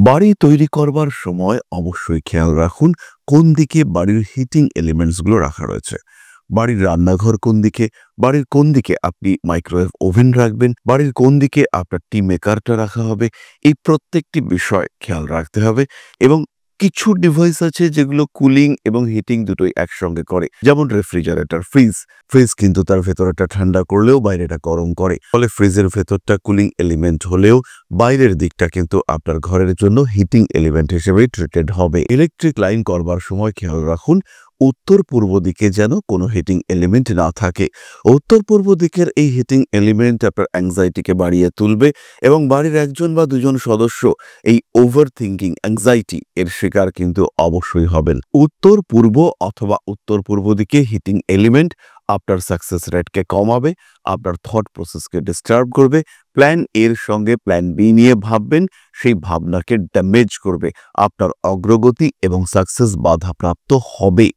বাড়ি তৈরি করবার সময় অবশ্যই খেয়াল রাখুন কোন দিকে বাড়ির হিটিং এলিমেন্টসগুলো রাখা রয়েছে। বাড়ির রান্নাঘর কোন দিকে, বাড়ির কোন দিকে আপনি মাইক্রোওয়েভ ওভেন রাখবেন, বাড়ির কোন দিকে আপনার টি মেকারটা রাখা হবে, এই প্রত্যেকটি বিষয় খেয়াল রাখতে হবে। এবং কিছু ডিভাইস আছে যেগুলো কুলিং এবং হিটিং দুটোই একসঙ্গে করে, যেমন রেফ্রিজারেটর, ফ্রিজ কিন্তু তার ভেতরটা ঠান্ডা করলেও বাইরেটা গরম করে, ফলে ফ্রিজের ভেতরটা কুলিং এলিমেন্ট হলেও বাইরের দিকটা কিন্তু আপনার ঘরের জন্য হিটিং এলিমেন্ট হিসেবে ট্রিটেড হবে। ইলেকট্রিক লাইন করবার সময় খেয়াল রাখুন উত্তর পূর্ব দিকে যেন কোনো হিটিং এলিমেন্ট না থাকে। উত্তর পূর্ব দিকের এই হিটিং এলিমেন্ট আপনার অ্যাংজাইটিকে বাড়িয়ে তুলবে এবং বাড়ির একজন বা দুজন সদস্য এই ওভার থিঙ্কিং অ্যাংজাইটি এর শিকার কিন্তু অবশ্যই হবেন। উত্তর পূর্ব অথবা উত্তর পূর্ব দিকে হিটিং এলিমেন্ট আপনার সাকসেস রেটকে কমাবে, আপনার থট প্রসেসকে ডিস্টার্ব করবে, প্ল্যান এর সঙ্গে প্ল্যান বি নিয়ে ভাববেন, সেই ভাবনাকে ড্যামেজ করবে, আপনার অগ্রগতি এবং সাকসেস বাধাপ্রাপ্ত হবে।